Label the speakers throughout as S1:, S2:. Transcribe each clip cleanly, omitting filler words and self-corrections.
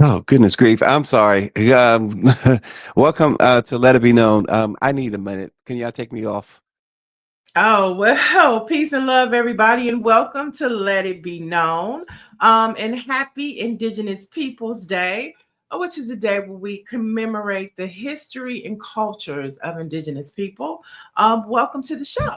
S1: Oh, goodness grief. I'm sorry. Welcome to Let It Be Known. I need a minute. Can y'all take me off?
S2: Oh, well, peace and love, everybody, and welcome to Let It Be Known. And happy Indigenous Peoples Day, which is a day where we commemorate the history and cultures of Indigenous people. Welcome to the show.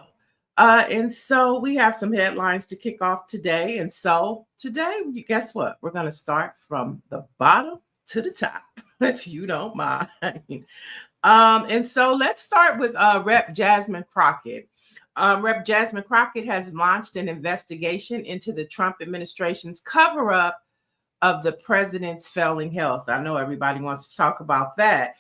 S2: And so we have some headlines to kick off today. And so today, guess what? We're going to start from the bottom to the top, if you don't mind. And so let's start with Rep. Jasmine Crockett. Rep. Jasmine Crockett has launched an investigation into the Trump administration's cover up of the president's failing health. I know everybody wants to talk about that.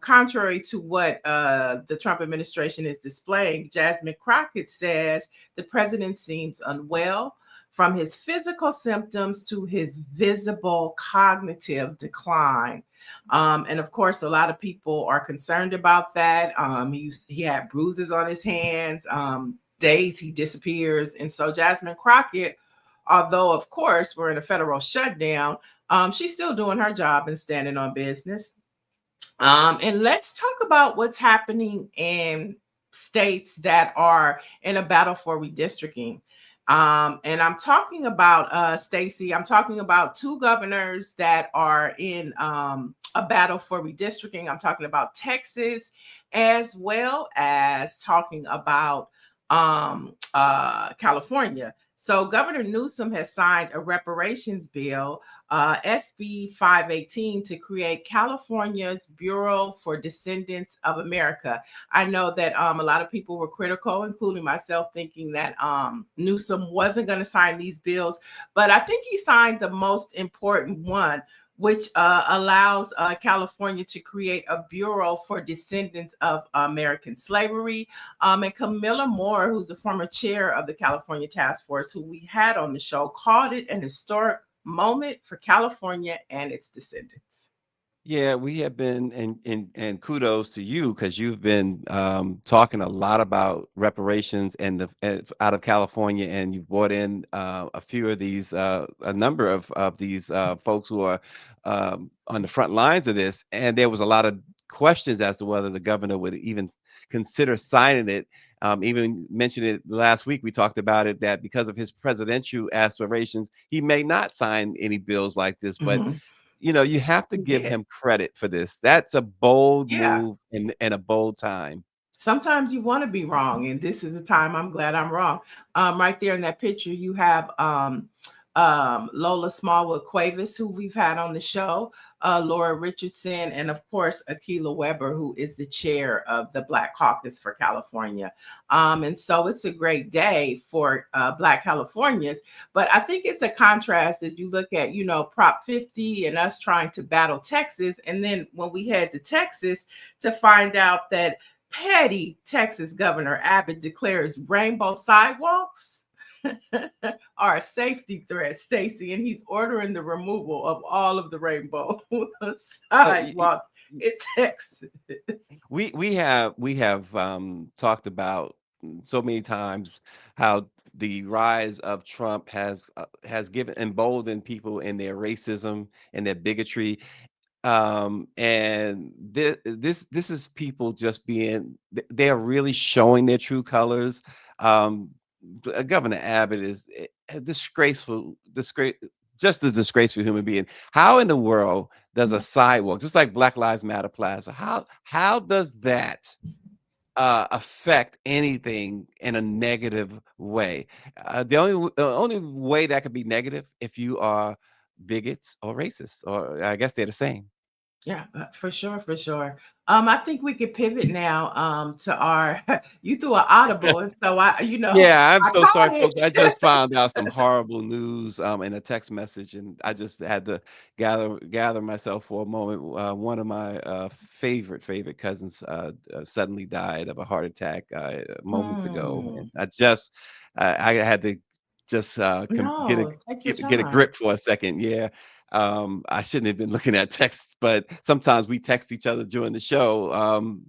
S2: Contrary to what the Trump administration is displaying, Jasmine Crockett says the president seems unwell from his physical symptoms to his visible cognitive decline. And of course, a lot of people are concerned about that. He had bruises on his hands, days he disappears. And so Jasmine Crockett, although of course we're in a federal shutdown, she's still doing her job and standing on business. And let's talk about what's happening in states that are in a battle for redistricting. And I'm talking about Stacy. I'm talking about two governors that are in a battle for redistricting. I'm talking about Texas, as well as talking about California. So Governor Newsom has signed a reparations bill, SB 518, to create California's Bureau for Descendants of America. I know that a lot of people were critical, including myself, thinking that Newsom wasn't going to sign these bills, but I think he signed the most important one, which allows California to create a bureau for descendants of American slavery. And Camilla Moore, who's the former chair of the California Task Force, who we had on the show, called it an historic moment for California and its descendants.
S1: Yeah, we have been, and kudos to you because you've been talking a lot about reparations and out of California, and you've brought in a few of these, a number of these folks who are on the front lines of this, and there was a lot of questions as to whether the governor would even consider signing it. Even mentioned it last week. We talked about it that because of his presidential aspirations, he may not sign any bills like this, but
S2: Mhm.
S1: you have to
S2: He
S1: give
S2: did.
S1: him credit for this. That's a bold
S2: Yeah.
S1: move and a bold time.
S2: Sometimes you want to be wrong, and this is the time I'm glad I'm wrong. Right there in that picture, you have Lola Smallwood Cuevas, who we've had on the show, Laura Richardson, and of course, Akila Weber, who is the chair of the Black Caucus for California. And so it's a great day for Black Californians. But I think it's a contrast as you look at, Prop 50 and us trying to battle Texas. And then when we head to Texas to find out that petty Texas Governor Abbott declares rainbow sidewalks are a safety threat, Stacy, and he's ordering the removal of all of the rainbow
S1: Oh,
S2: sidewalks in Texas.
S1: we have talked about so many times how the rise of Trump has given emboldened people in their racism and their bigotry. And this is people just being they are really showing their true colors. um Governor Abbott is a disgrace, just a disgraceful human being. How in the world does a sidewalk, just like Black Lives Matter Plaza, how does that affect anything in a negative way? The only way that could be negative if you are bigots or racists, or I guess they're the same.
S2: Yeah, for sure, for sure. I think we could pivot now to our you threw an audible, and so
S1: Yeah, I'm
S2: I
S1: so
S2: caught
S1: sorry,
S2: it.
S1: folks. I just found out some horrible news in a text message, and I just had to gather myself for a moment. One of my favorite cousins suddenly died of a heart attack moments ago,
S2: Hmm.
S1: and I had to just
S2: No, take your
S1: get a
S2: time.
S1: grip for a second. Yeah. I shouldn't have been looking at texts, but sometimes we text each other during the show.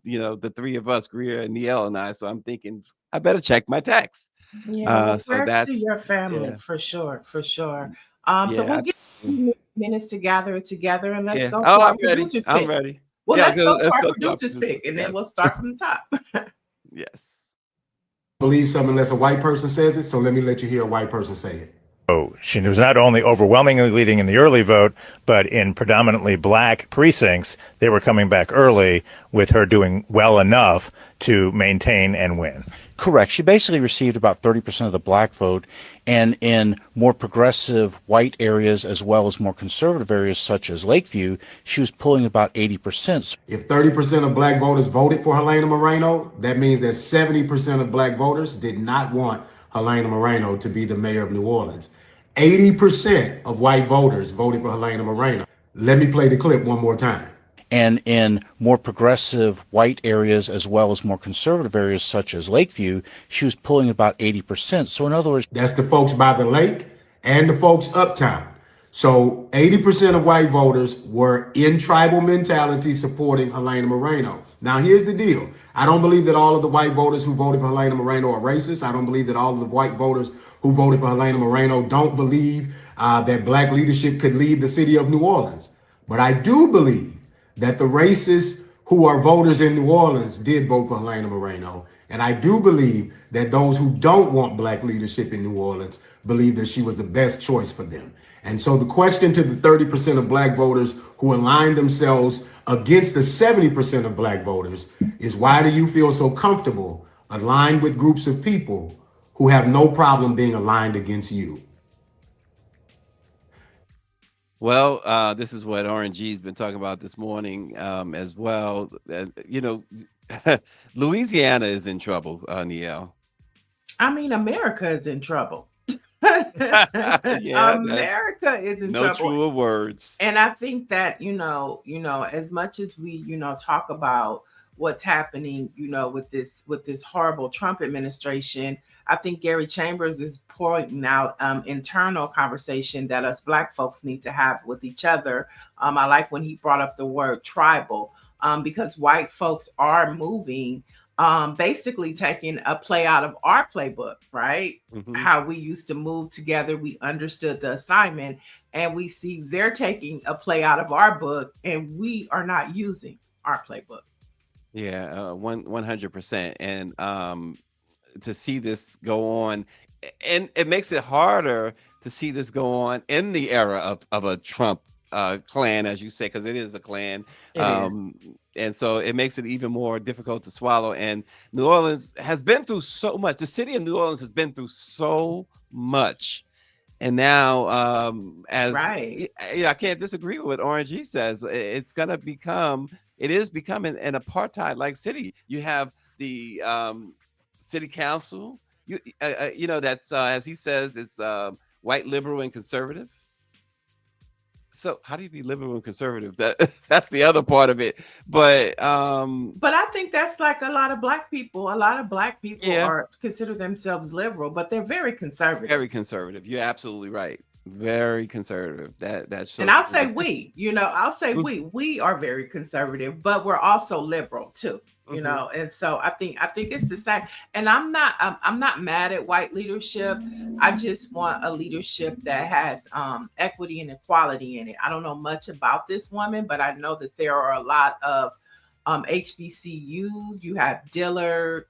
S1: The three of us, Greer and Niele and I. So I'm thinking I better check my text.
S2: Yeah, well,
S1: So
S2: prayers to
S1: that's
S2: your family
S1: yeah,
S2: for sure, for sure. So
S1: yeah,
S2: we'll get
S1: absolutely.
S2: minutes to gather it together, and let's
S1: Yeah.
S2: go
S1: Oh,
S2: to
S1: I'm
S2: our
S1: ready.
S2: producer's
S1: I'm
S2: pick.
S1: ready.
S2: Well,
S1: Yeah,
S2: let's go to
S1: let's
S2: our
S1: go to our
S2: producer's
S1: producer.
S2: pick, and then
S1: Yes.
S2: we'll start from the top.
S1: Yes.
S3: Believe something unless a white person says it. So let me let you hear a white person say it.
S4: So she was not only overwhelmingly leading in the early vote, but in predominantly black precincts, they were coming back early with her doing well enough to maintain and win.
S5: Correct. She basically received about 30% of the black vote, and in more progressive white areas as well as more conservative areas such as Lakeview, she was pulling about 80%.
S3: If 30% of black voters voted for Helena Moreno, that means that 70% of black voters did not want Helena Moreno to be the mayor of New Orleans. 80% of white voters voted for Helena Moreno. Let me play the clip one more time.
S5: And in more progressive white areas as well as more conservative areas such as Lakeview, she was pulling about 80%. So in other words,
S3: That's the folks by the lake and the folks uptown. So 80% of white voters were in tribal mentality supporting Helena Moreno. Now, here's the deal. I don't believe that all of the white voters who voted for Helena Moreno are racist. I don't believe that all of the white voters who voted for Helena Moreno don't believe that black leadership could lead the city of New Orleans. But I do believe that the racists who are voters in New Orleans did vote for Helena Moreno. And I do believe that those who don't want black leadership in New Orleans believe that she was the best choice for them. And so the question to the 30% of black voters who align themselves against the 70% of black voters is, why do you feel so comfortable aligned with groups of people who have no problem being aligned against you?
S1: Well, this is what RNG's been talking about this morning as well. Louisiana is in trouble, Niele.
S2: I mean, America is in trouble.
S1: Yeah, that's
S2: America is in
S1: no
S2: trouble.
S1: truer words.
S2: And I think that, as much as we, talk about what's happening, with this horrible Trump administration, I think Gary Chambers is pointing out internal conversation that us black folks need to have with each other. I like when he brought up the word tribal, because white folks are moving, basically taking a play out of our playbook, right?
S1: Hmm.
S2: How we used to move together, we understood the assignment, and we see they're taking a play out of our book, and we are not using our playbook.
S1: Yeah, 100%. And to see this go on, and it makes it harder to see this go on in the era of a Trump clan, as you say, because it is a clan.
S2: It is.
S1: And so it makes it even more difficult to swallow. And New Orleans has been through so much. The city of New Orleans has been through so much. And now,
S2: Right.
S1: I can't disagree with what RNG says. It's going to become, it is becoming an apartheid-like city. You have the city council. That's as he says, it's white, liberal, and conservative. So how do you be liberal and conservative? That's the other part of it. But
S2: But I think that's like a lot of black people. A lot of black people
S1: yeah,
S2: are consider themselves liberal, but they're very conservative.
S1: very conservative. You're absolutely right. Very conservative. That's
S2: And
S1: so
S2: I'll
S1: true.
S2: say I'll say we are very conservative, but we're also liberal too,
S1: Mm-hmm.
S2: and so I think it's the same. And I'm not mad at white leadership. I just want a leadership that has equity and equality in it. I don't know much about this woman, but I know that there are a lot of HBCUs. You have Dillard,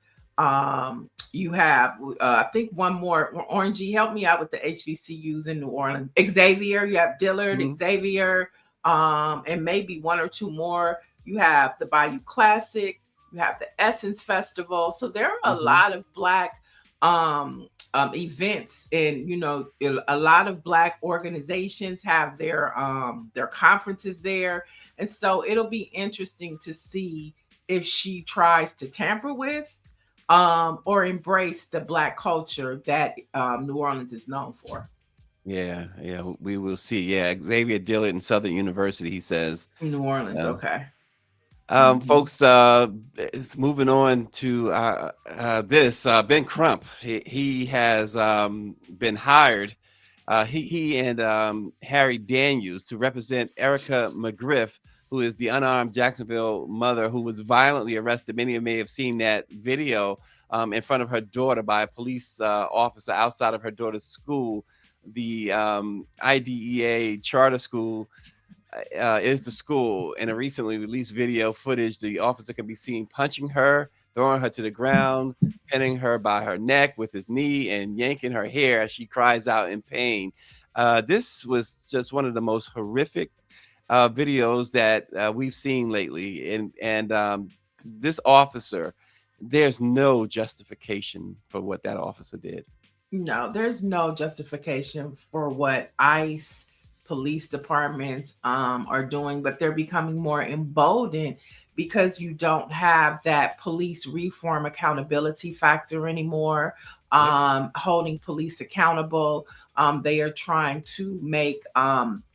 S2: you have, I think one more. Orangey, help me out with the HBCUs in New Orleans. Xavier, you have Dillard,
S1: Mm-hmm.
S2: Xavier, and maybe one or two more. You have the Bayou Classic. You have the Essence Festival. So there are a
S1: Mm-hmm.
S2: lot of black events, and a lot of black organizations have their conferences there, and so it'll be interesting to see if she tries to tamper with or embrace the black culture that New Orleans is known for.
S1: Yeah, yeah, we will see. Yeah, Xavier Dillard in Southern University, he says.
S2: New Orleans,
S1: Uh,
S2: okay. Mhm.
S1: Folks, it's moving on to this. Ben Crump, he has been hired. He and Harry Daniels to represent Erica McGriff, who is the unarmed Jacksonville mother who was violently arrested. Many of you may have seen that video in front of her daughter by a police officer outside of her daughter's school. the IDEA charter school is the school. In a recently released video footage, the officer can be seen punching her, throwing her to the ground, pinning her by her neck with his knee, and yanking her hair as she cries out in pain. This was just one of the most horrific videos that we've seen lately, and this officer, there's no justification for what that officer did.
S2: No, there's no justification for what ICE police departments are doing, but they're becoming more emboldened because you don't have that police reform accountability factor anymore,
S1: Yep.
S2: holding police accountable. They are trying to make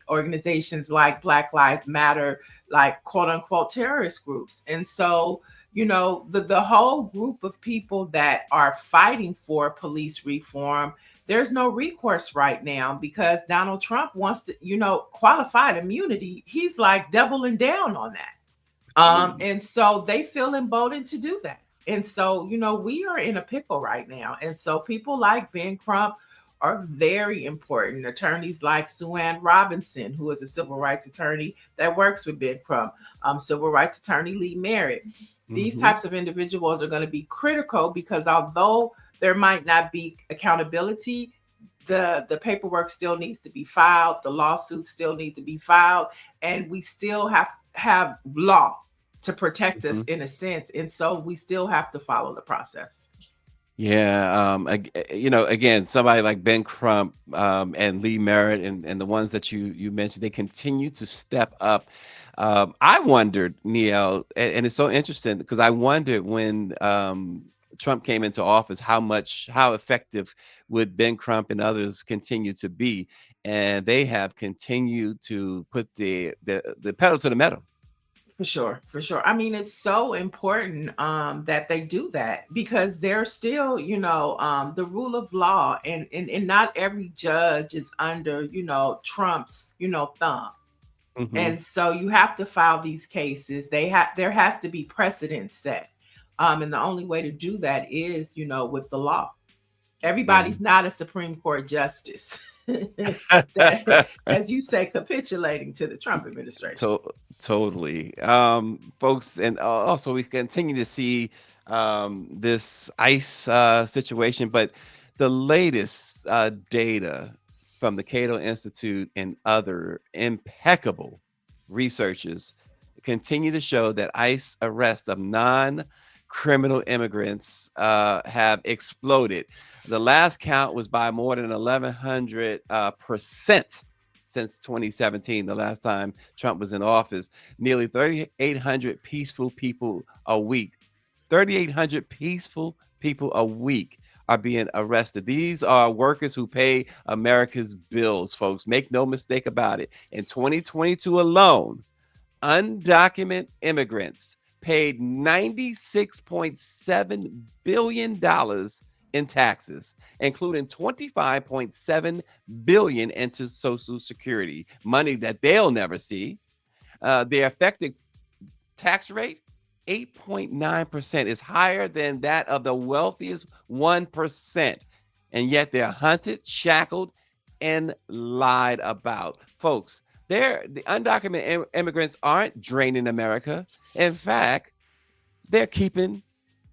S2: organizations like Black Lives Matter like quote unquote terrorist groups. And so, the whole group of people that are fighting for police reform, there's no recourse right now because Donald Trump wants to, qualified immunity. He's like doubling down on that.
S1: Absolutely.
S2: And so they feel emboldened to do that. And so, we are in a pickle right now. And so people like Ben Crump are very important. Attorneys like Sue Ann Robinson, who is a civil rights attorney that works with Ben Crump, civil rights attorney Lee Merritt. These
S1: Hmm.
S2: types of individuals are going to be critical because although there might not be accountability, the paperwork still needs to be filed, the lawsuits still need to be filed, and we still have law to protect us
S1: Hmm.
S2: in a sense. And so we still have to follow the process.
S1: Yeah, again, somebody like Ben Crump and Lee Merritt and the ones that you mentioned, they continue to step up. I wondered, Neil, and it's so interesting because I wondered when Trump came into office, how effective would Ben Crump and others continue to be, and they have continued to put the pedal to the metal.
S2: For sure, for sure. I mean, it's so important that they do that because they're still, the rule of law, and not every judge is under, Trump's, thumb.
S1: Hmm.
S2: And so you have to file these cases. There has to be precedent set. And the only way to do that is, with the law.
S1: Yeah.
S2: Everybody's not a Supreme Court justice. That, as you say, capitulating to the Trump administration.
S1: To totally. Folks, and also we continue to see this ICE situation, but the latest data from the Cato Institute and other impeccable researchers continue to show that ICE arrests of non-criminal immigrants have exploded. The last count was by more than 1,100 percent since 2017, the last time Trump was in office. Nearly 3,800 peaceful people a week. 3,800 peaceful people a week are being arrested. These are workers who pay America's bills, folks. Make no mistake about it. In 2022 alone, undocumented immigrants paid $96.7 billion in taxes, including 25.7 billion into Social Security, money that they'll never see. Their effective tax rate, 8.9%, is higher than that of the wealthiest 1%. And yet they're hunted, shackled, and lied about. Folks, the undocumented immigrants aren't draining America. In fact, they're keeping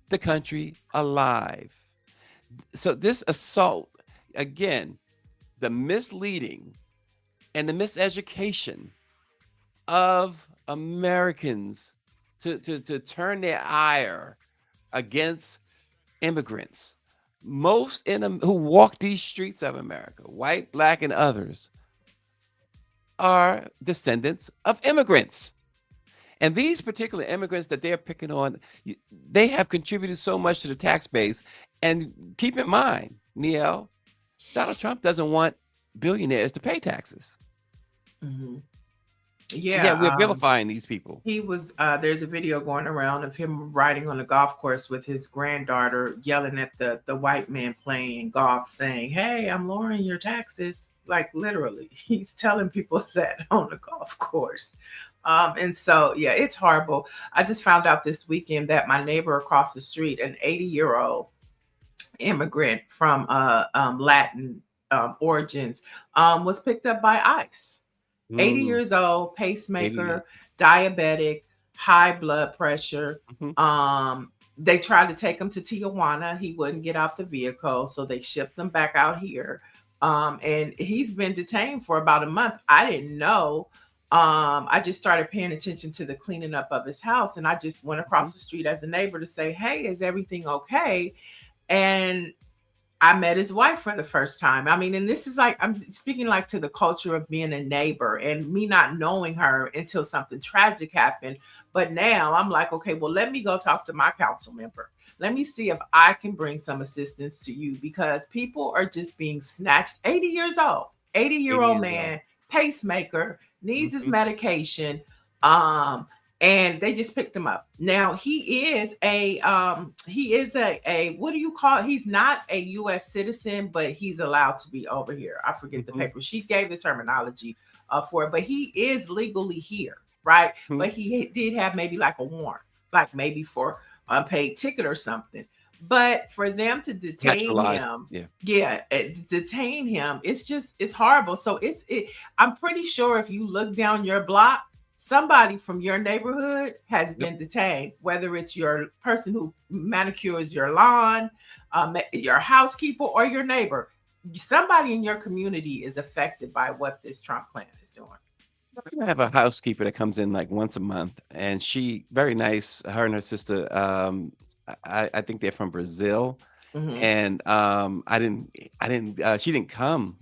S1: the country alive. So this assault, again, the misleading and the miseducation of Americans to turn their ire against immigrants. Most in them who walk these streets of America, white, black, and others, are descendants of immigrants. And these particular immigrants that they're picking on, they have contributed so much to the tax base. And keep in mind, Neil, Donald Trump doesn't want billionaires to pay taxes.
S2: Hmm.
S1: And yet we're
S2: Yeah.
S1: vilifying these people.
S2: He was there's a video going around of him riding on a golf course with his granddaughter, yelling at the white man playing golf, saying, "Hey, I'm lowering your taxes." Like literally, he's telling people that on the golf course. And so yeah, it's horrible. I just found out this weekend that my neighbor across the street, an 80-year-old immigrant from Latin origins, was picked up by ICE. 80
S1: Mm,
S2: years old,
S1: 80.
S2: pacemaker, diabetic, high blood pressure.
S1: Mhm,
S2: They tried to take him to Tijuana. He wouldn't get out the vehicle, so they shipped him back out here. And he's been detained for about a month. I didn't know. I just started paying attention to the cleaning up of his house, and I just went
S1: mhm,
S2: across the street as a neighbor to say, "Hey, is everything okay?" And I met his wife for the first time. I mean, and this is like, I'm speaking like to the culture of being a neighbor and me not knowing her until something tragic happened. But now I'm like, okay, well, let me go talk to my council member. Let me see if I can bring some assistance to you, because people are just being snatched. 80 years old, 80-year
S1: 80
S2: old
S1: years old.
S2: man, pacemaker, needs his
S1: Mhm,
S2: medication. Um, and they just picked him up. Now he is a what do you call it? He's not a US citizen, but he's allowed to be over here. I forget the
S1: mhm,
S2: paper. She gave the terminology for it, but he is legally here, right?
S1: mhm.
S2: But he did have maybe like a warrant, like maybe for unpaid ticket or something. But for them to detain
S1: Naturalized,
S2: him,
S1: yeah.
S2: yeah, detain him, it's horrible. So I'm pretty sure if you look down your block, somebody from your neighborhood has
S1: Yep.
S2: been detained, whether it's your person who manicures your lawn, your housekeeper, or your neighbor. Somebody in your community is affected by what this Trump plan is doing.
S1: I have a housekeeper that comes in like once a month, and she very nice. Her and her sister, I think they're from Brazil,
S2: Hmm.
S1: and I didn't. She didn't come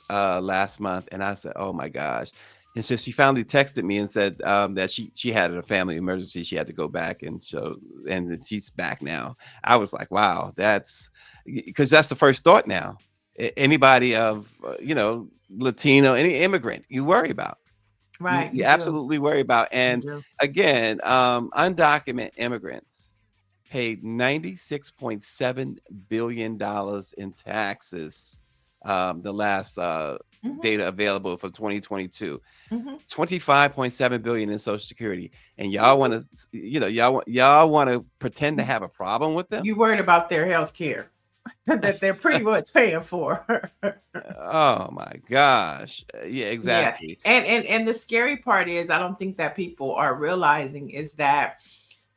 S1: last month, and I said, "Oh my gosh!" And so she finally texted me and said that she had a family emergency. She had to go back, and that she's back now. I was like, "Wow, that's because that's the first thought now. Anybody of Latino, any immigrant, you worry about." You
S2: Right,
S1: you
S2: you do.
S1: absolutely worry about,
S2: You
S1: and
S2: do.
S1: again, undocumented immigrants paid $96.7 billion in taxes, the last,
S2: Hmm.
S1: data available for 2022.
S2: Hmm.
S1: 25.7 billion in Social Security, and y'all
S2: Hmm.
S1: wanna y'all wanna pretend to have a problem with them?
S2: You worried about their health care that they're pretty much paying for.
S1: Oh my gosh. Yeah,
S2: Yeah.
S1: exactly.
S2: And the scary part is, I don't think that people are realizing is that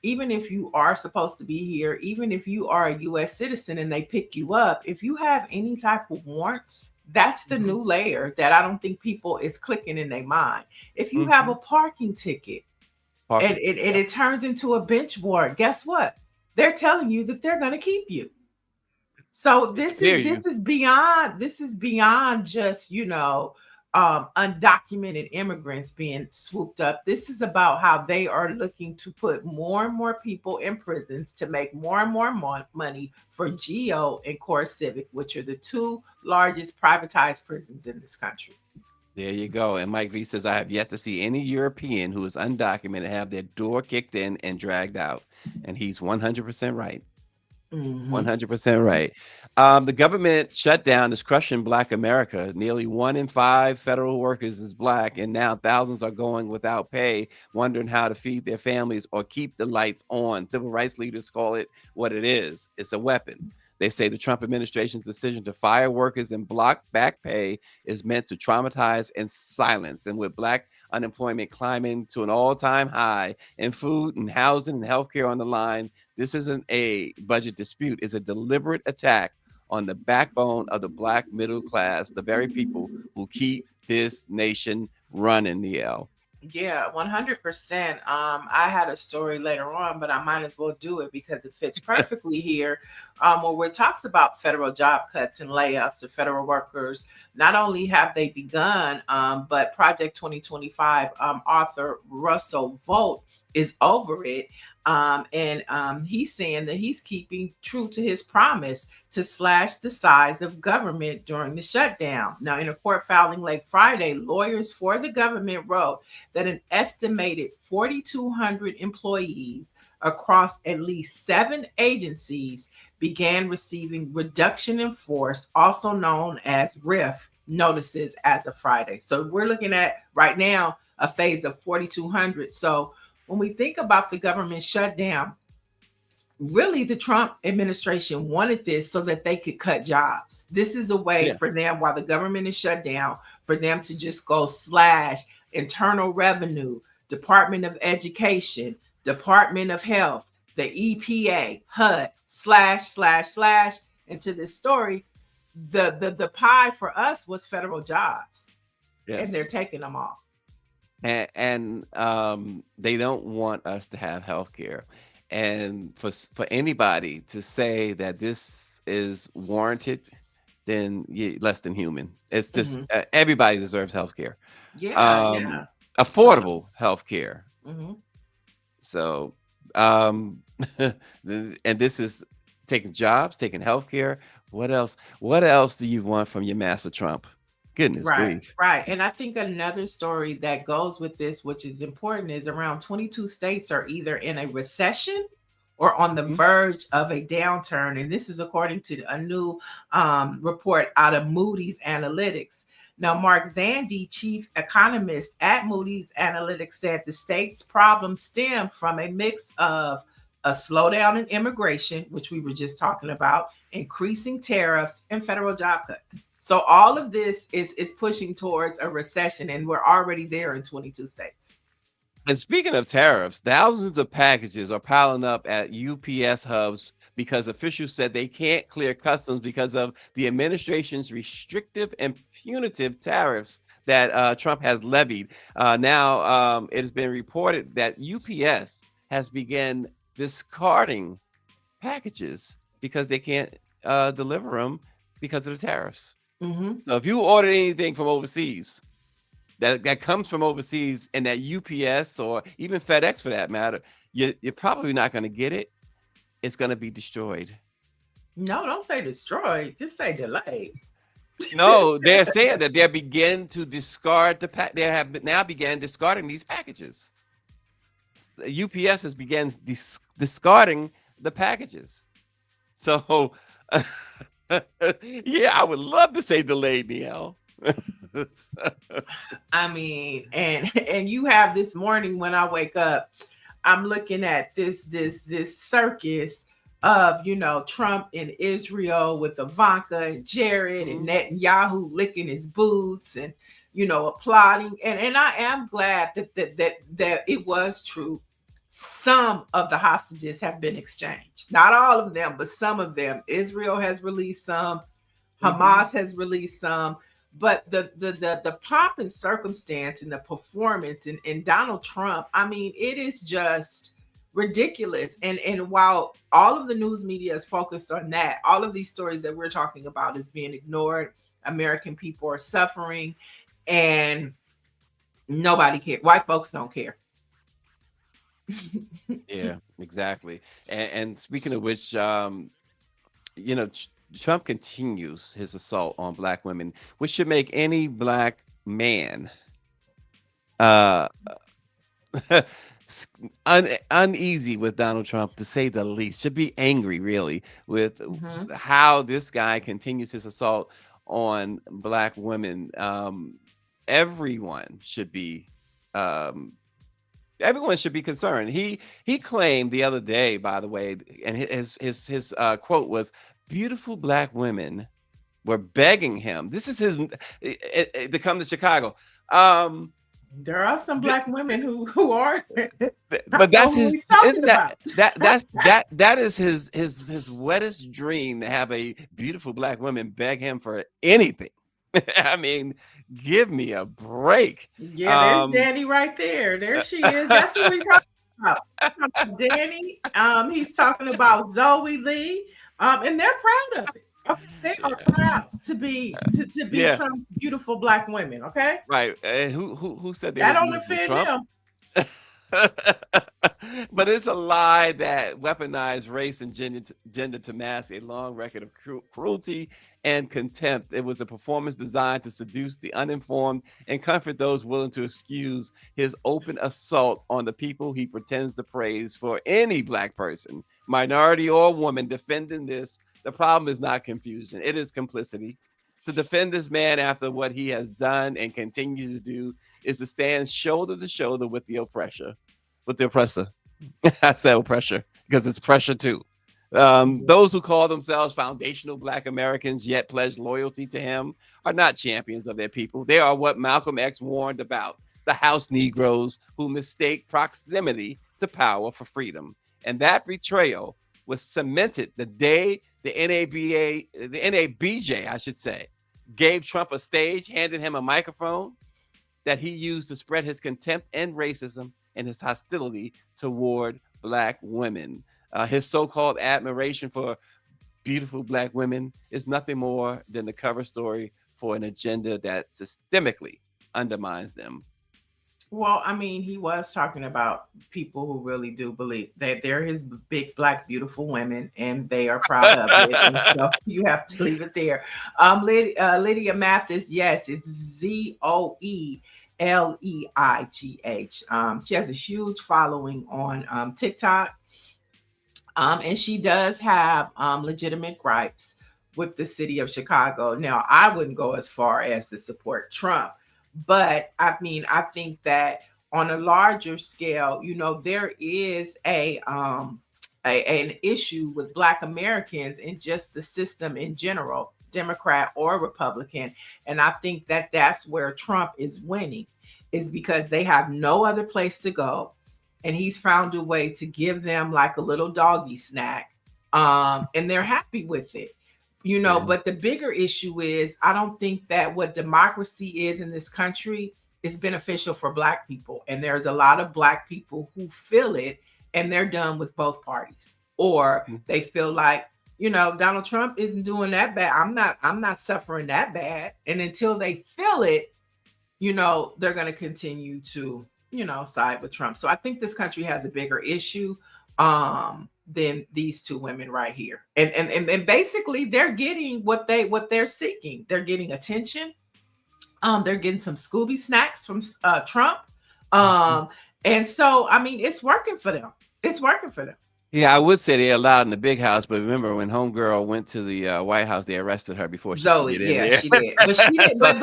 S2: even if you are supposed to be here, even if you are a US citizen and they pick you up, if you have any type of warrants, that's the
S1: Mhm,
S2: new layer that I don't think people is clicking in their mind. If you have a
S1: mhm.
S2: parking ticket and
S1: Parking,
S2: it turns into a bench warrant, guess what? They're telling you that they're going to keep you. So
S1: they
S2: this
S1: scare
S2: is
S1: you.
S2: this is beyond this is beyond just, undocumented immigrants being swooped up. This is about how they are looking to put more and more people in prisons to make more and more money for Geo and Core Civic, which are the two largest privatized prisons in this country.
S1: There you go. And Mike V says, I have yet to see any European who is undocumented have their door kicked in and dragged out. And he's 100% right.
S2: Hmm.
S1: 100% right. The government shutdown is crushing Black America. Nearly 1 in 5 federal workers is Black, and now thousands are going without pay, wondering how to feed their families or keep the lights on. Civil rights leaders call it what it is. It's a weapon. They say the Trump administration's decision to fire workers and block back pay is meant to traumatize and silence. And with Black unemployment climbing to an all-time high, and food and housing and healthcare on the line, this isn't a budget dispute. It's a deliberate attack on the backbone of the Black middle class, the very people who keep this nation running, Niele.
S2: Yeah, 100%. I had a story later on, but I might as well do it because it fits perfectly here. Where it talks about federal job cuts and layoffs of federal workers. Not only have they begun, but Project 2025 author Russell Vogt is over it. And he's saying that he's keeping true to his promise to slash the size of government during the shutdown. Now, in a court filing late Friday, lawyers for the government wrote that an estimated 4,200 employees across at least 7 agencies began receiving reduction in force, also known as RIF notices, as of Friday. So we're looking at right now a phase of 4,200. So when we think about the government shutdown, really the Trump administration wanted this so that they could cut jobs. This is a way
S1: Yeah.
S2: for them, while the government is shut down, for them to just go slash internal revenue, Department of Education, Department of Health, the EPA, HUD, slash, slash, slash. And to this story, the pie for us was federal jobs, and
S1: Yes.
S2: they're taking them all.
S1: And they don't want us to have health care. And for anybody to say that this is warranted, then you less than human. It's just
S2: Hmm.
S1: everybody deserves health care,
S2: Yeah,
S1: um,
S2: yeah, for sure.
S1: affordable health care.
S2: Hmm.
S1: So, um, and this is taking jobs, taking health care. What else? What else do you want from your master Trump? Goodness
S2: Right,
S1: grief.
S2: right. And I think another story that goes with this, which is important, is around 22 states are either in a recession or on the
S1: Mhm.
S2: verge of a downturn. And this is according to a new report out of Moody's Analytics. Now, Mark Zandi, chief economist at Moody's Analytics, said the state's problems stem from a mix of a slowdown in immigration, which we were just talking about, increasing tariffs, and federal job cuts. So all of this is pushing towards a recession, and we're already there in 22 states.
S1: And speaking of tariffs, thousands of packages are piling up at UPS hubs because officials said they can't clear customs because of the administration's restrictive and punitive tariffs that Trump has levied. Now, it has been reported that UPS has begun discarding packages because they can't deliver them because of the tariffs.
S2: Hmm.
S1: So if you order anything from overseas, that comes from overseas, and that UPS or even FedEx for that matter, you're probably not going to get it. It's going to be destroyed.
S2: No, don't say destroyed. Just say delayed.
S1: No, they're saying that they begin to discard they have now began discarding these packages. UPS has began discarding the packages. So, yeah, I would love to say delayed, Niele.
S2: I mean, and you have this morning when I wake up, I'm looking at this circus of, Trump in Israel with Ivanka and Jared and
S1: Mhm.
S2: Netanyahu licking his boots and applauding. And I am glad that it was true. Some of the hostages have been exchanged. Not all of them, but some of them. Israel has released some,
S1: Mhm.
S2: Hamas has released some, but the pomp and circumstance and the performance and Donald Trump, I mean, it is just ridiculous. And while all of the news media is focused on that, all of these stories that we're talking about is being ignored. American people are suffering, and nobody cares. White folks don't care.
S1: Yeah, exactly. And speaking of which, Trump continues his assault on black women, which should make any black man uh s- uneasy with Donald Trump, to say the least. Should be angry, really, with
S2: Mhm.
S1: how this guy continues his assault on black women. Everyone should be um everyone should be concerned. He claimed the other day, by the way, and his quote was, "Beautiful black women were begging him." This is his to come to Chicago. Um,
S2: There are some
S1: th-
S2: black women who are. I
S1: but
S2: know
S1: that's
S2: who
S1: his.
S2: he's talking
S1: Isn't
S2: about.
S1: that is his wettest dream, to have a beautiful black woman beg him for anything. I mean, give me a break.
S2: Yeah, there's
S1: Um,
S2: Danny right there. There she is. That's who he's talking about. He's talking about Danny. He's talking about Zoe Lee. And they're proud of it. Okay? They are proud to be
S1: yeah,
S2: Trump's beautiful black women. Okay,
S1: right. Who said they
S2: that
S1: were
S2: don't
S1: beautiful?
S2: offend
S1: Trump.
S2: them.
S1: But it's a lie that weaponized race and gender to mask a long record of cruelty and contempt. It was a performance designed to seduce the uninformed and comfort those willing to excuse his open assault on the people he pretends to praise. For any black person, minority or woman, defending this, the problem is not confusion, it is complicity. To defend this man after what he has done and continues to do is to stand shoulder to shoulder with the oppressor. I said oppressor because it's pressure too. Those who call themselves foundational Black Americans yet pledge loyalty to him are not champions of their people. They are what Malcolm X warned about, the house Negroes who mistake proximity to power for freedom. And that betrayal was cemented the day the NABJ, I should say, gave Trump a stage, handed him a microphone that he used to spread his contempt and racism and his hostility toward Black women. His so-called admiration for beautiful Black women is nothing more than the cover story for an agenda that systemically undermines them.
S2: Well, I mean, he was talking about people who really do believe that they're his big Black beautiful women, and they are proud of it. And so you have to leave it there. Lydia Mathis, yes, it's ZOELEIGH. She has a huge following on TikTok, and she does have legitimate gripes with the city of Chicago. Now, I wouldn't go as far as to support Trump. But I mean, I think that on a larger scale, there is an issue with Black Americans and just the system in general, Democrat or Republican. And I think that that's where Trump is winning, is because they have no other place to go. And he's found a way to give them like a little doggy snack. And they're happy with it. But the bigger issue is, I don't think that what democracy is in this country is beneficial for Black people. And there's a lot of Black people who feel it, and they're done with both parties. Or they feel like, Donald Trump isn't doing that bad. I'm not suffering that bad. And until they feel it, they're going to continue to, side with Trump. So I think this country has a bigger issue than these two women right here. And basically they're getting what they're seeking. They're getting attention. They're getting some Scooby snacks from Trump. And so, I mean, it's working for them. It's working for them.
S1: Yeah, I would say they're allowed in the big house, but remember when Homegirl went to the White House, they arrested her before she
S2: Zoe,
S1: could get in
S2: yeah,
S1: there.
S2: she did. But she didn't. But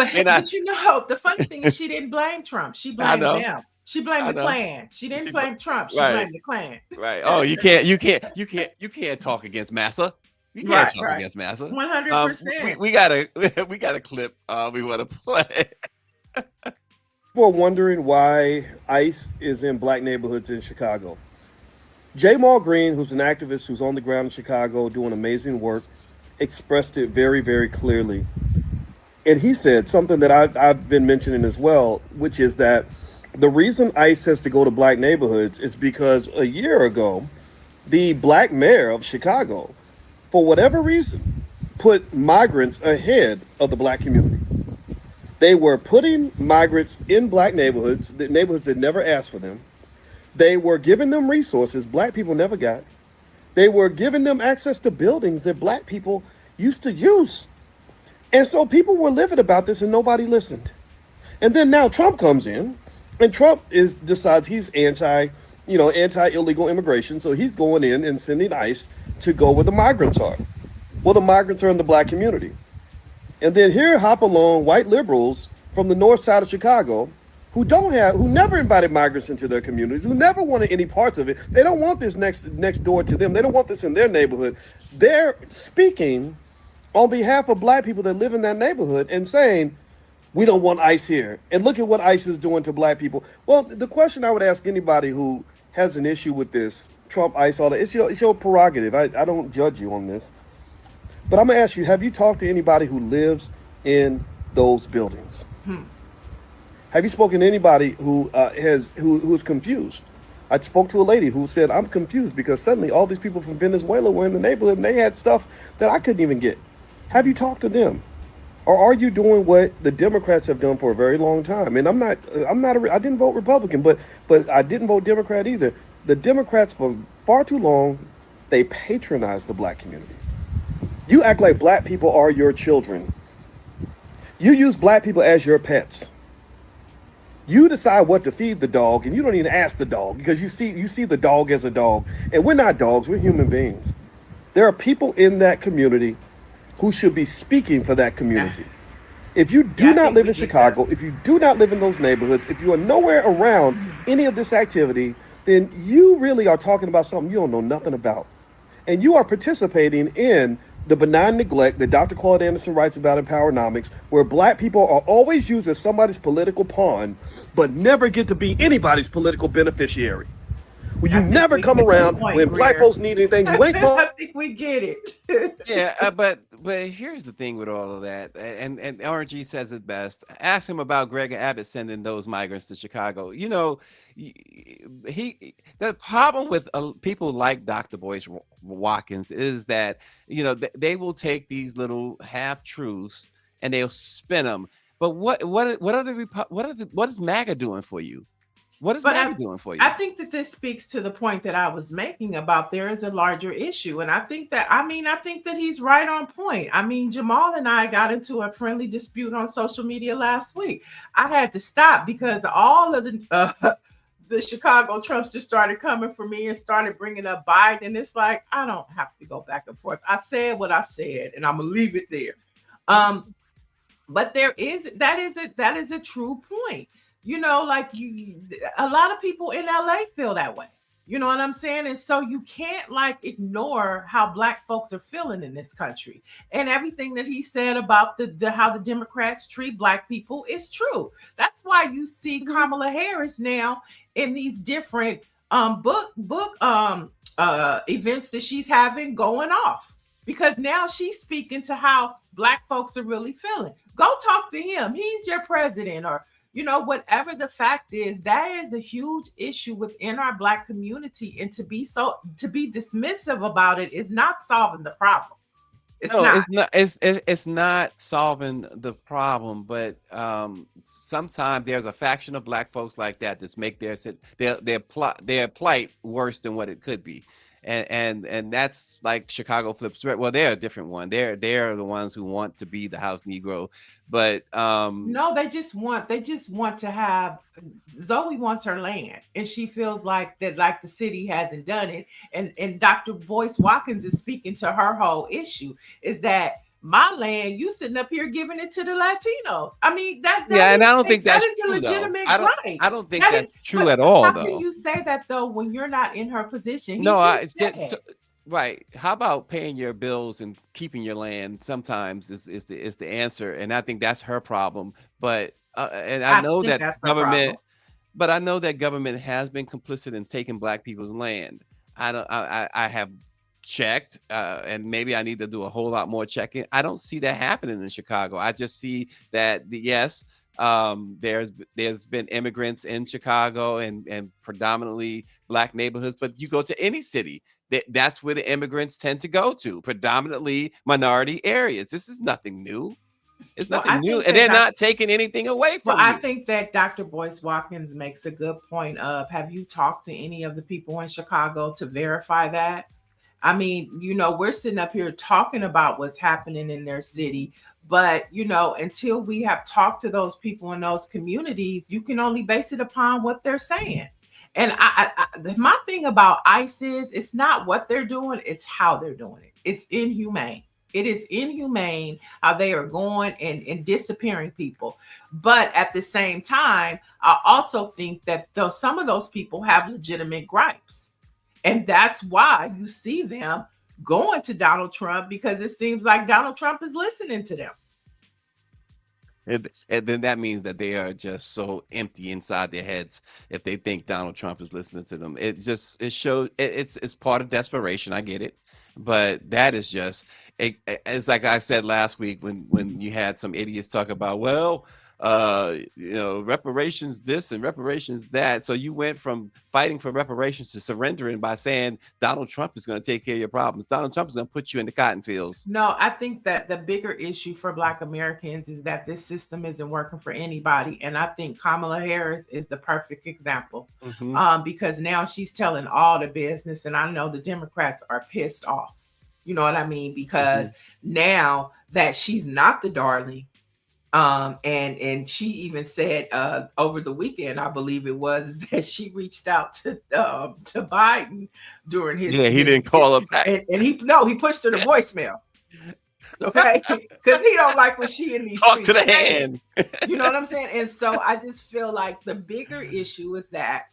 S2: the funny thing is, she didn't blame Trump. She blamed them. She blamed the Klan. She didn't blame Trump. She blamed the Klan.
S1: Right. Oh, you can't talk against Massa. You can't talk against Massa.
S2: 100%.
S1: We got a clip we want to play.
S6: People are wondering why ICE is in Black neighborhoods in Chicago. J. Maul Green, who's an activist who's on the ground in Chicago doing amazing work, expressed it very, very clearly. And he said something that I've been mentioning as well, which is that the reason ICE has to go to Black neighborhoods is because a year ago, the Black mayor of Chicago, for whatever reason, put migrants ahead of the Black community. They were putting migrants in Black neighborhoods, the neighborhoods that never asked for them. They were giving them resources Black people never got. They were giving them access to buildings that Black people used to use. And so people were livid about this and nobody listened. And then now Trump comes in, and Trump decides he's anti-illegal immigration. So he's going in and sending ICE to go where the migrants are. Well, the migrants are in the Black community. And then here hop along white liberals from the north side of Chicago who never invited migrants into their communities, who never wanted any parts of it. They don't want this next door to them. They don't want this in their neighborhood. They're speaking on behalf of Black people that live in that neighborhood and saying, we don't want ICE here. And look at what ICE is doing to Black people. Well, the question I would ask anybody who has an issue with this, Trump, ICE, all that, it's your prerogative. I don't judge you on this. But I'm going to ask you, have you talked to anybody who lives in those buildings? Have you spoken to anybody who is confused? I spoke to a lady who said, I'm confused because suddenly all these people from Venezuela were in the neighborhood and they had stuff that I couldn't even get. Have you talked to them? Or are you doing what the Democrats have done for a very long time? And I didn't vote Republican, but I didn't vote Democrat either. The Democrats for far too long, they patronize the Black community. You act like Black people are your children. You use Black people as your pets. You decide what to feed the dog, and you don't even ask the dog because you see the dog as a dog. And we're not dogs, we're human beings. There are people in that community who should be speaking for that community. If you do not live in Chicago, if you do not live in those neighborhoods, if you are nowhere around any of this activity, then you really are talking about something you don't know nothing about. and you are participating in the benign neglect that Dr. Claude Anderson writes about in Powernomics, where black people are always used as somebody's political pawn, but never get to be anybody's political beneficiary. When you never come around when black folks need anything, you ain't
S2: I think we get it.
S1: Yeah, but here's the thing with all of that, and RG says it best. Ask him about Greg Abbott sending those migrants to Chicago. You know, the problem with people like Dr. Boyce Watkins is that they will take these little half truths and they'll spin them. But what is MAGA doing for you? What is MAGA doing for you?
S2: I think that this speaks to the point that I was making about there is a larger issue. And I think that he's right on point. I mean, Jamal and I got into a friendly dispute on social media last week. I had to stop because all of the Chicago Trumpsters started coming for me and started bringing up Biden. And it's like, I don't have to go back and forth. I said what I said, and I'm going to leave it there. But that is a true point. Like a lot of people in LA feel that way. You know what I'm saying? And so you can't ignore how black folks are feeling in this country. And everything that he said about how the Democrats treat black people is true. That's why you see Kamala Harris now in these different book events that she's having going off. Because now she's speaking to how black folks are really feeling. Go talk to him. He's your president, or whatever the fact is, that is a huge issue within our black community. And to be dismissive about it is not solving the problem.
S1: It's not solving the problem, but sometimes there's a faction of black folks like that just make their plight worse than what it could be. And that's like Chicago flips. Well, they're a different one. They're the ones who want to be the house Negro, but
S2: no, they just want to have. Zoe wants her land, and she feels like the city hasn't done it. And Dr. Boyce Watkins is speaking to her whole issue is that my land, you sitting up here giving it to the Latinos. I mean,
S1: and I don't think that's
S2: true, a legitimate right.
S1: I don't think that's true at all, though.
S2: How can you say that though when you're not in her position?
S1: Right. How about paying your bills and keeping your land? Sometimes is the answer, and I think that's her problem. But I know that government, but I know that government has been complicit in taking black people's land. I have checked, and maybe I need to do a whole lot more checking. I don't see that happening in Chicago. I just see that yes, there's been immigrants in Chicago and predominantly black neighborhoods, but you go to any city, that's where the immigrants tend to go to, predominantly minority areas. This is nothing new. It's nothing new, and they're not taking anything away from you.
S2: I think that Dr. Boyce Watkins makes a good point of, have you talked to any of the people in Chicago to verify that? I mean, we're sitting up here talking about what's happening in their city, but, until we have talked to those people in those communities, you can only base it upon what they're saying. And my thing about ICE is it's not what they're doing, it's how they're doing it. It's inhumane. It is inhumane how they are going and disappearing people. But at the same time, I also think that some of those people have legitimate gripes. And that's why you see them going to Donald Trump, because it seems like Donald Trump is listening to them.
S1: And then that means that they are just so empty inside their heads if they think Donald Trump is listening to them. It shows it's part of desperation. I get it. But that is just it's like I said last week when you had some idiots talk about, well, reparations this and reparations that. So you went from fighting for reparations to surrendering by saying Donald Trump is going to take care of your problems. Donald Trump is going to put you in the cotton fields.
S2: No, I think that the bigger issue for Black Americans is that this system isn't working for anybody. And I think Kamala Harris is the perfect example, because now she's telling all the business. And I know the Democrats are pissed off. You know what I mean? Because now that she's not the darling, and she even said over the weekend, I believe it was, is that she reached out to Biden during his
S1: he didn't call her back,
S2: and he pushed her to voicemail, okay, because he don't like when she in these
S1: talk to the hand.
S2: You know what I'm saying? And so I just feel like the bigger issue is that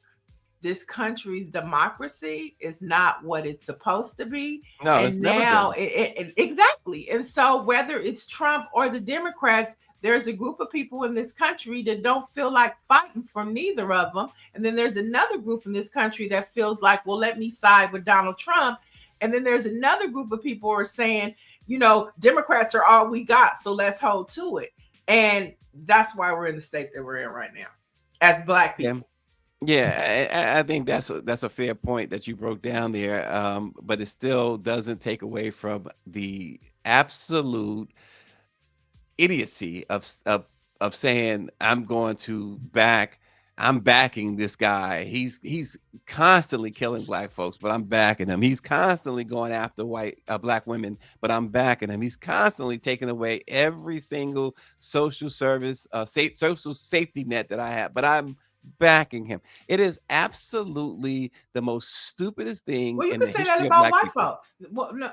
S2: this country's democracy is not what it's supposed to be.
S1: No, it's
S2: And
S1: never
S2: now,
S1: been.
S2: exactly. And so, whether it's Trump or the Democrats, there's a group of people in this country that don't feel like fighting for neither of them. And then there's another group in this country that feels like, well, let me side with Donald Trump. And then there's another group of people who are saying, Democrats are all we got, so let's hold to it. And that's why we're in the state that we're in right now as Black
S1: Yeah.
S2: people.
S1: Yeah, I think that's a fair point that you broke down there. But it still doesn't take away from the absolute idiocy of saying I'm backing this guy. He's constantly killing black folks, but I'm backing him. He's constantly going after black women, but I'm backing him. He's constantly taking away every single social service, social safety net that I have, but I'm backing him. It is absolutely the most stupidest thing
S2: Well, you
S1: in
S2: can
S1: the
S2: say that
S1: history of
S2: about
S1: black
S2: white
S1: people.
S2: folks. Well, no,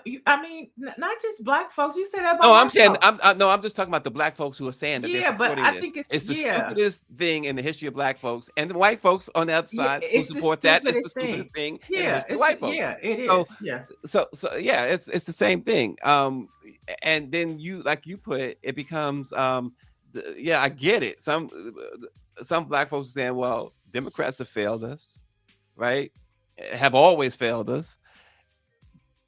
S2: not just Black folks. You say that about
S1: No, I'm
S2: white
S1: saying
S2: folks.
S1: no, I'm just talking about the black folks who are saying that they're
S2: Yeah, but
S1: supporting
S2: I
S1: this.
S2: think it's,
S1: It's the
S2: yeah,
S1: stupidest thing in the history of black folks, and the white folks on the other
S2: yeah,
S1: side who
S2: it's the
S1: support that. It's the
S2: stupidest
S1: stupidest
S2: thing.
S1: thing in the
S2: Yeah,
S1: history of white folks.
S2: yeah, it
S1: So,
S2: is. Yeah.
S1: so yeah, it's the same thing. And then like you put it, it becomes yeah, I get it. Some black folks are saying, well, Democrats have failed us, right? Have always failed us,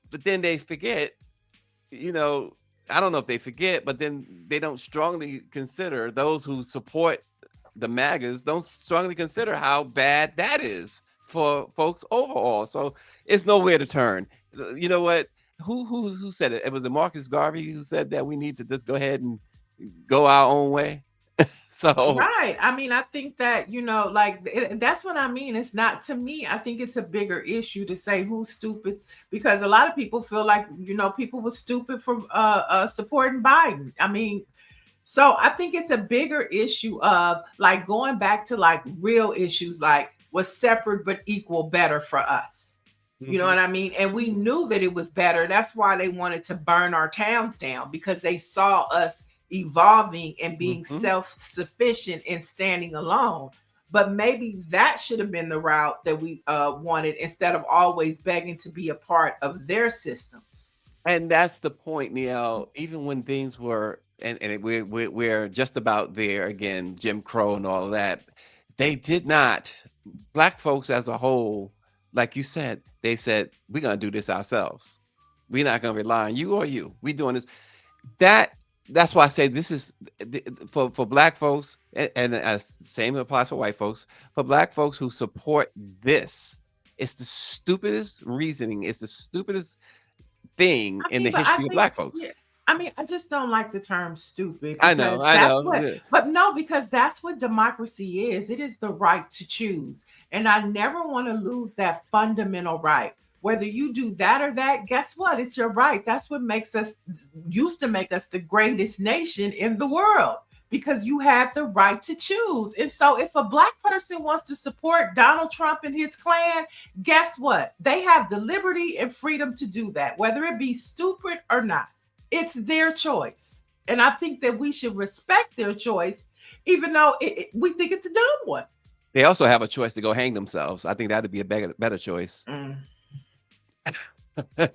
S1: but then they forget, you know, I don't know if they forget, but then they don't strongly consider those who support the MAGAs, don't strongly consider how bad that is for folks overall. So it's nowhere to turn. You know what? Who said it? It was Marcus Garvey who said that we need to just go ahead and go our own way. So
S2: Right. I mean, I think that, like that's what I mean. It's not, to me, I think it's a bigger issue to say who's stupid, because a lot of people feel like, people were stupid for supporting Biden. I mean, so I think it's a bigger issue of like going back to like real issues, like was separate but equal better for us? You know
S1: mhm,
S2: what I mean? And we knew that it was better. That's why they wanted to burn our towns down, because they saw us evolving and being
S1: mhm.
S2: self-sufficient and standing alone. But maybe that should have been the route that we wanted, instead of always begging to be a part of their systems.
S1: And that's the point, Neil. Even when things were, we're just about there again, Jim Crow and all of that. They did not. Black folks as a whole, like you said, they said we're gonna do this ourselves. We're not gonna rely on you or you. We doing this. That that's why I say this is for black folks, and same applies for white folks. For black folks who support this, it's the stupidest reasoning. It's the stupidest thing
S2: I
S1: in the
S2: mean, but I
S1: history of
S2: think,
S1: black folks.
S2: yeah, I mean, I just don't like the term stupid,
S1: I know,
S2: because
S1: I
S2: that's
S1: know.
S2: what, but no, because that's what democracy is. It is the right to choose. And I never want to lose that fundamental right. Whether you do that or that, guess what? It's your right. That's what used to make us the greatest nation in the world, because you had the right to choose. And so if a black person wants to support Donald Trump and his clan, guess what? They have the liberty and freedom to do that, whether it be stupid or not. It's their choice. And I think that we should respect their choice, even though we think it's a dumb one.
S1: They also have a choice to go hang themselves. I think that'd be a better choice.
S2: Mm.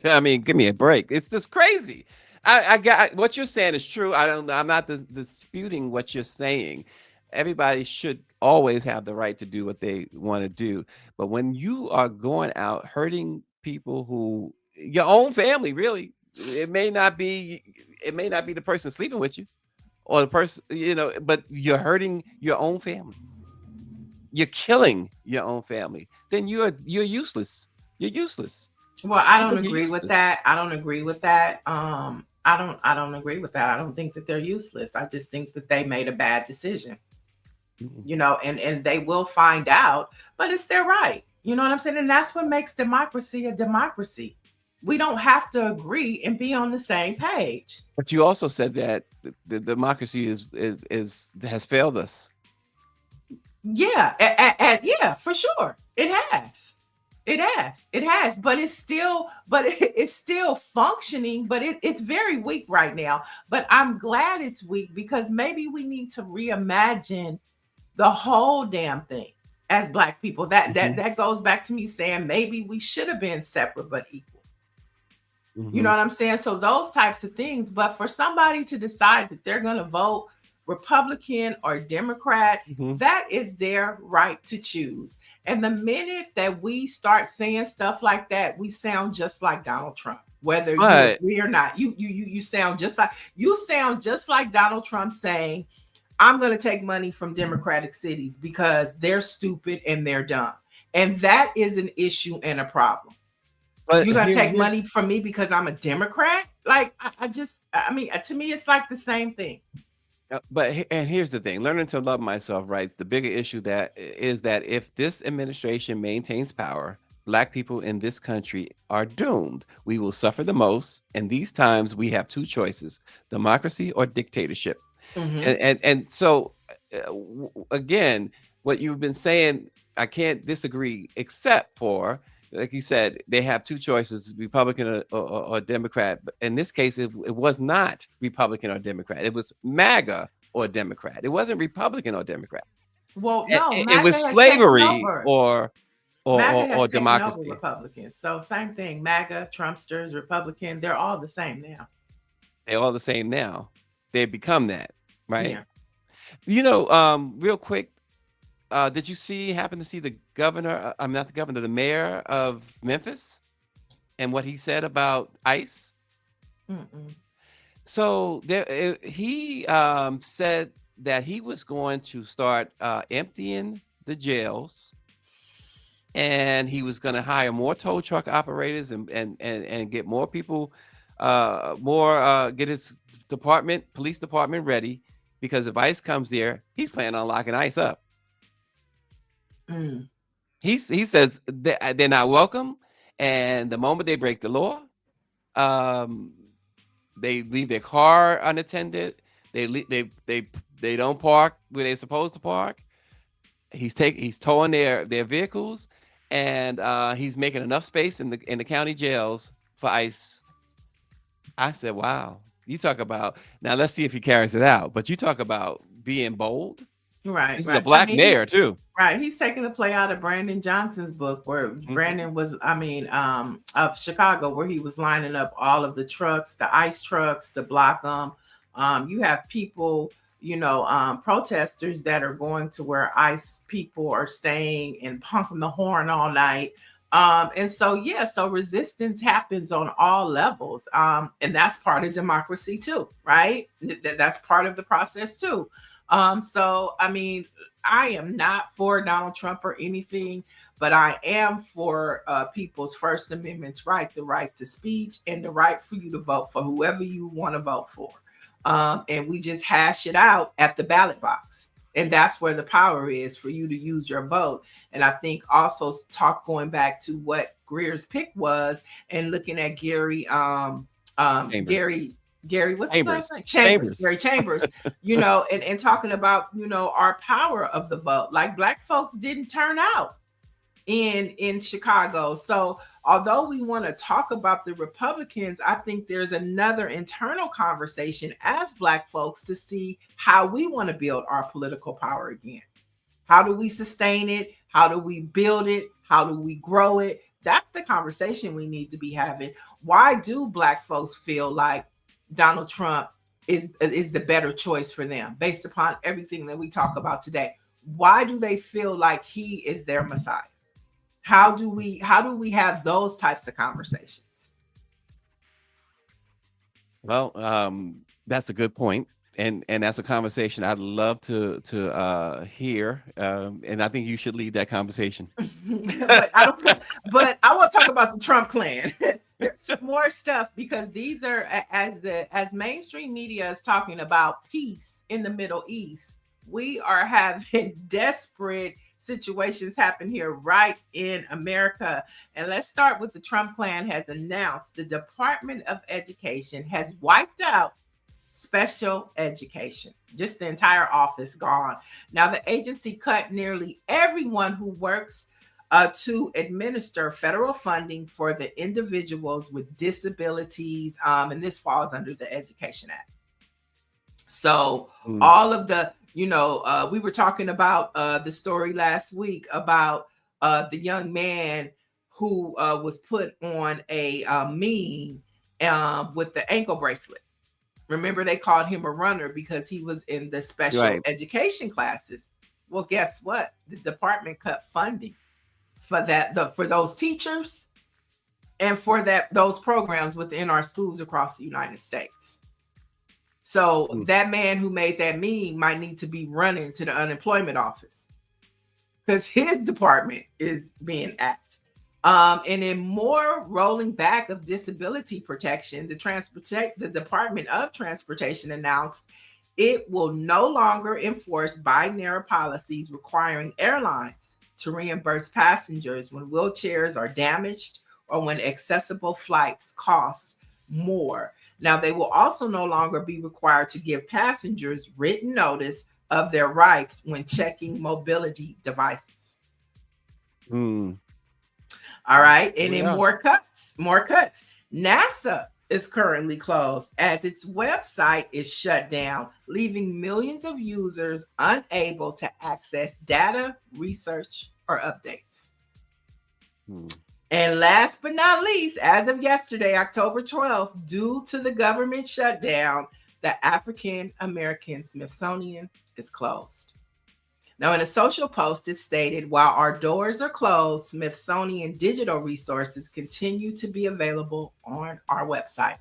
S1: I mean, give me a break. It's just crazy. I got what you're saying is true. I'm not disputing what you're saying. Everybody should always have the right to do what they want to do. But when you are going out hurting people who your own family, really, it may not be the person sleeping with you or the person, but you're hurting your own family. You're killing your own family. Then you're useless. You're useless.
S2: Well, I don't
S1: You're
S2: agree with
S1: useless.
S2: that. I don't agree with that. I don't agree with that. I don't think that they're useless. I just think that they made a bad decision.
S1: Mm.
S2: And they will find out, but it's their right. You know what I'm saying? And that's what makes democracy a democracy. We don't have to agree and be on the same page.
S1: But you also said that the democracy has failed us.
S2: Yeah, yeah, for sure. It has. It has, but it's still functioning, but it's very weak right now. But I'm glad it's weak, because maybe we need to reimagine the whole damn thing. as Black people. That
S1: Mhm.
S2: that goes back to me saying maybe we should have been separate but equal. You know
S1: Mhm.
S2: what I'm saying? So those types of things. But for somebody to decide that they're going to vote Republican or Democrat,
S1: Mhm.
S2: that is their right to choose. And the minute that we start saying stuff like that, we sound just like Donald Trump. Whether you
S1: But
S2: agree or not, you sound just like Donald Trump saying, "I'm going to take money from Democratic cities because they're stupid and they're dumb." And that is an issue and a problem.
S1: but
S2: You're gonna take
S1: here's
S2: money from me because I'm a Democrat? Like, I mean, to me, it's like the same thing.
S1: and here's the thing, learning to love myself, right? The bigger issue that is that if this administration maintains power, Black people in this country are doomed. We will suffer the most. And these times we have two choices: democracy or dictatorship.
S2: Hmm.
S1: And so again, what you've been saying, I can't disagree, except for, like you said, they have two choices: Republican or Democrat. But in this case, it was not Republican or Democrat. It was MAGA or Democrat. It wasn't Republican or Democrat.
S2: Well, no,
S1: It
S2: MAGA
S1: was
S2: has taken
S1: slavery
S2: over. MAGA
S1: or
S2: has taken over
S1: democracy.
S2: Republicans. So same thing. MAGA, Trumpsters, Republican, they're all the same now.
S1: They're all the same now. They've become that, right?
S2: Yeah.
S1: Real quick, did you happen to see the governor? I'm not the governor, the mayor of Memphis, and what he said about ICE.
S2: Mm-mm.
S1: So he said that he was going to start emptying the jails, and he was going to hire more tow truck operators and get more people, get his police department ready, because if ICE comes there, he's planning on locking ICE up.
S2: Mm.
S1: He says they're not welcome, and the moment they break the law, um, they leave their car unattended. They don't park where they're supposed to park. He's towing their vehicles, and he's making enough space in the county jails for ICE. I said, "Wow, you talk about now. Let's see if he carries it out." But you talk about being bold.
S2: Right,
S1: This is a
S2: right. I
S1: Black
S2: mean,
S1: mayor too.
S2: right. He's taking a play out of Brandon Johnson's book, where
S1: Mhm.
S2: Brandon was, of Chicago, where he was lining up all of the trucks, the ICE trucks, to block them. You have people, protesters that are going to where ICE people are staying and pumping the horn all night. And so, yeah, so resistance happens on all levels. And that's part of democracy too, right? That's part of the process too. So I mean, I am not for Donald Trump or anything, but I am for people's First Amendment's right, the right to speech, and the right for you to vote for whoever you want to vote for. And we just hash it out at the ballot box. And that's where the power is for you to use your vote. And I think also going back to what Greer's pick was, and looking at
S1: Chambers,
S2: Gary, what's his last
S1: Chambers,
S2: name? Chambers,
S1: Chambers.
S2: Gary Chambers, and talking about, our power of the vote. Like, Black folks didn't turn out in Chicago. So although we want to talk about the Republicans, I think there's another internal conversation as Black folks to see how we want to build our political power again. How do we sustain it? How do we build it? How do we grow it? That's the conversation we need to be having. Why do Black folks feel like Donald Trump is the better choice for them based upon everything that we talk about today? Why do they feel like he is their Messiah? How do we have those types of conversations?
S1: Well, that's a good point, and that's a conversation I'd love to hear, and I think you should lead that conversation.
S2: But I want to talk about the Trump clan. There's some more stuff, because these are, as mainstream media is talking about peace in the Middle East, we are having desperate situations happen here right in America. And let's start with the Trump clan has announced the Department of Education has wiped out special education. Just the entire office gone. Now, the agency cut nearly everyone who works to administer federal funding for the individuals with disabilities, and this falls under the Education Act. So
S1: Mm.
S2: all of the We were talking about the story last week about the young man who was put on a meme with the ankle bracelet. Remember, they called him a runner because he was in the special
S1: Right.
S2: education classes. Well, guess what? The department cut funding for for those teachers and for those programs within our schools across the United States. So
S1: Mm.
S2: that man who made that meme might need to be running to the unemployment office because his department is being axed. And in more rolling back of disability protection, the Department of Transportation announced it will no longer enforce binary policies requiring airlines to reimburse passengers when wheelchairs are damaged or when accessible flights cost more. Now, they will also no longer be required to give passengers written notice of their rights when checking mobility devices.
S1: Mm.
S2: All right. And
S1: We
S2: in
S1: are.
S2: more cuts. NASA is currently closed as its website is shut down, leaving millions of users unable to access data, research, or updates.
S1: Mm.
S2: And last but not least, as of yesterday, October 12th, due to the government shutdown, the African American Smithsonian is closed. Now, in a social post, it stated, while our doors are closed, Smithsonian digital resources continue to be available on our website.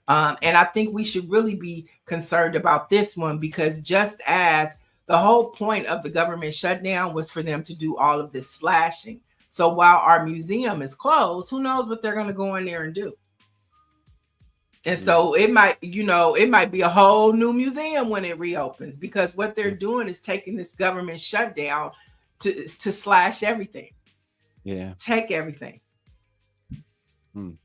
S2: And I think we should really be concerned about this one because just as the whole point of the government shutdown was for them to do all of this slashing. So while our museum is closed, who knows what they're going to go in there and do? And so it might be a whole new museum when it reopens because what they're doing is taking this government shutdown to slash everything.
S1: Yeah.
S2: Take everything.
S1: Mm.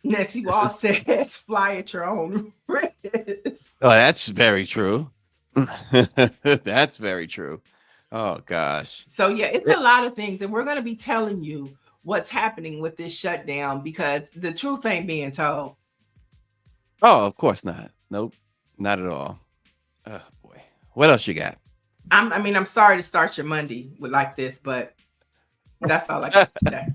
S2: Nancy Wall says, fly at your own risk.
S1: Oh, that's very true. That's very true. Oh gosh.
S2: So yeah, it's a lot of things, and we're going to be telling you what's happening with this shutdown because the truth ain't being told.
S1: Oh, of course not. Nope, not at all. Oh boy, what else you got?
S2: I'm sorry to start your Monday with like this, but that's all I got today.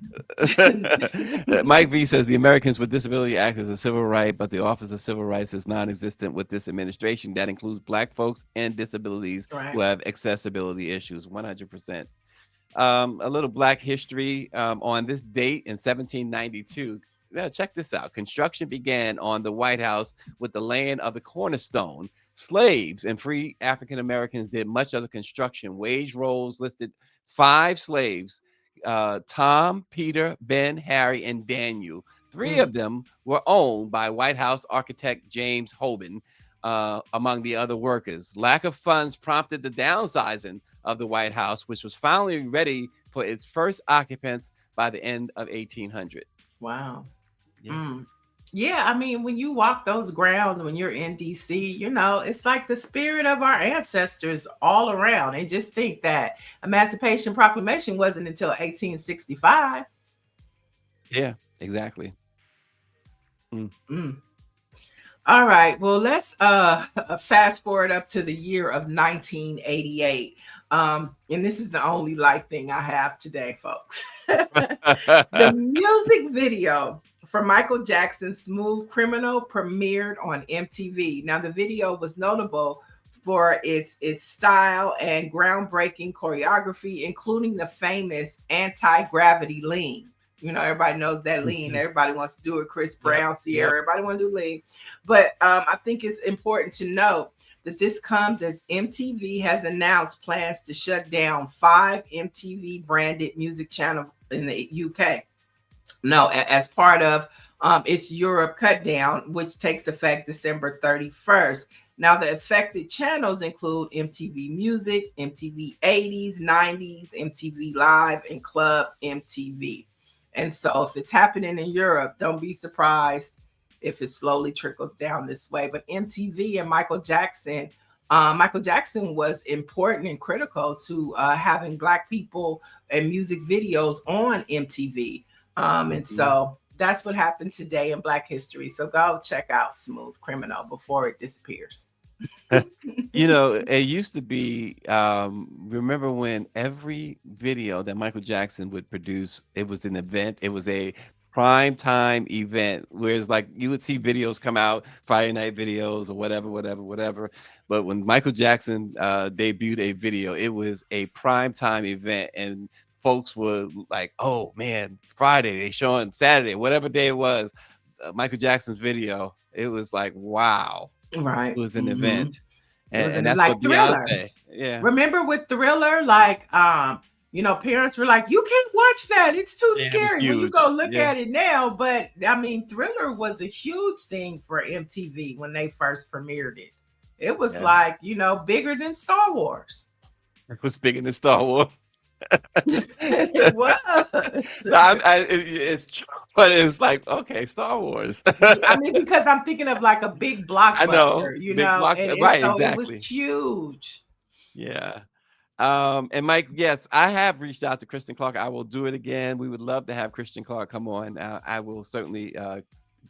S1: Mike V says the Americans with Disability Act is a civil right, but the Office of Civil Rights is non-existent with this administration. That includes Black folks and disabilities who have accessibility issues. 100%. A little Black history on this date in 1792. Now, check this out. Construction began on the White House with the laying of the cornerstone. Slaves and free African Americans did much of the construction. Wage rolls listed 5 slaves: Tom, Peter, Ben, Harry, and Daniel. 3 of them were owned by White House architect James Hoban, among the other workers. Lack of funds prompted the downsizing of the White House, which was finally ready for its first occupants by the end of 1800.
S2: Wow.
S1: Yeah.
S2: Yeah, I mean, when you walk those grounds, when you're in DC, it's like the spirit of our ancestors all around. And just think that Emancipation Proclamation wasn't until 1865.
S1: Yeah, exactly.
S2: All right. Well, let's fast forward up to the year of 1988. And this is the only light thing I have today, folks. The music video for Michael Jackson's Smooth Criminal premiered on MTV. Now, the video was notable for its style and groundbreaking choreography, including the famous anti-gravity lean. Everybody knows that lean. Everybody wants to do it. Chris Brown, Sierra, everybody want to do lean. But I think it's important to note that this comes as MTV has announced plans to shut down 5 MTV branded music channels in the UK. No, as part of its Europe cut down, which takes effect December 31st. Now, the affected channels include MTV Music, MTV 80s, 90s, MTV Live, and Club MTV. And so if it's happening in Europe, don't be surprised if it slowly trickles down this way. But MTV and Michael Jackson was important and critical to having Black people and music videos on MTV. And so that's what happened today in Black history. So go check out Smooth Criminal before it disappears.
S1: You know, it used to be, remember when every video that Michael Jackson would produce, it was an event. It was a prime time event. Whereas like you would see videos come out, Friday night videos or whatever, whatever, whatever. But when Michael Jackson debuted a video, it was a prime time event. And folks were like, oh man, Friday, they showing Saturday, whatever day it was, Michael Jackson's video. It was like, wow, it
S2: Right.
S1: was an event.
S2: It was
S1: And
S2: in
S1: that's
S2: like
S1: what
S2: Thriller.
S1: Beyonce, yeah.
S2: Remember with Thriller, like parents were like, "You can't watch that; it's too
S1: Yeah, it was
S2: scary." When you go
S1: huge.
S2: look
S1: Yeah,
S2: at it now, but I mean, Thriller was a huge thing for MTV when they first premiered it. It was
S1: yeah.
S2: like bigger than Star Wars.
S1: It was bigger than Star Wars.
S2: It was.
S1: It's true, but it's like, okay, Star Wars.
S2: I mean, because I'm thinking of like a big
S1: I know,
S2: blockbuster,
S1: big block,
S2: and
S1: right,
S2: so it was
S1: exactly.
S2: huge.
S1: Yeah. And Mike, yes, I have reached out to Kristen Clark. I will do it again. We would love to have Kristen Clark come on. I will certainly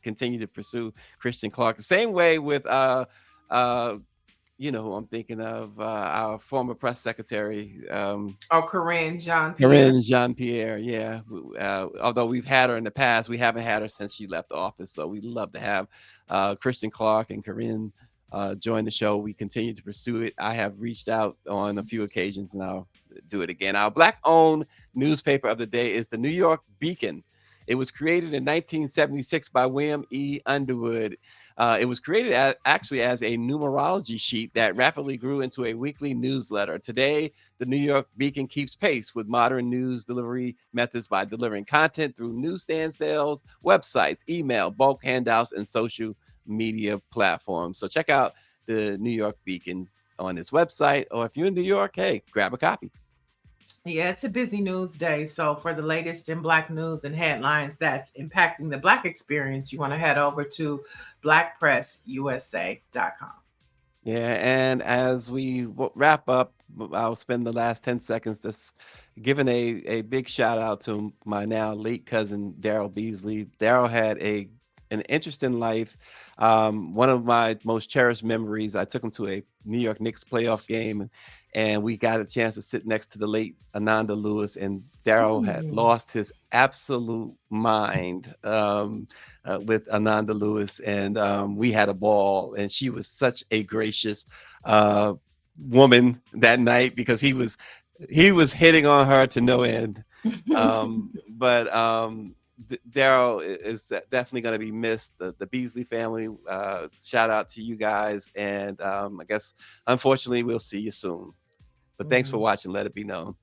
S1: continue to pursue Kristen Clark. The same way with uh who I'm thinking of, our former press secretary,
S2: Oh, Corinne Jean Pierre.
S1: Corinne Jean Pierre. Yeah. Although we've had her in the past, we haven't had her since she left office. So we'd love to have Kristen Clark and Corinne join the show. We continue to pursue it. I have reached out on a few occasions, and I'll do it again. Our Black-owned newspaper of the day is the New York Beacon. It was created in 1976 by William E. Underwood. It was created actually as a numerology sheet that rapidly grew into a weekly newsletter. Today, the New York Beacon keeps pace with modern news delivery methods by delivering content through newsstand sales, websites, email, bulk handouts, and social media platforms. So check out the New York Beacon on its website, or if you're in New York, hey, grab a copy.
S2: Yeah, it's a busy news day. So, for the latest in Black news and headlines that's impacting the Black experience, you want to head over to BlackPressUSA.com.
S1: Yeah, and as we wrap up, I'll spend the last 10 seconds just giving a big shout out to my now late cousin, Daryl Beasley. Daryl had an interesting life. One of my most cherished memories, I took him to a New York Knicks playoff game, and we got a chance to sit next to the late Ananda Lewis, and Daryl had
S2: Mm.
S1: lost his absolute mind. With Ananda Lewis, and we had a ball. And she was such a gracious uh, woman that night because he was hitting on her to no end. But Daryl is definitely going to be missed. The Beasley family, shout out to you guys, and I guess unfortunately we'll see you soon. But thanks for
S2: Mhm.
S1: watching. Let it be known.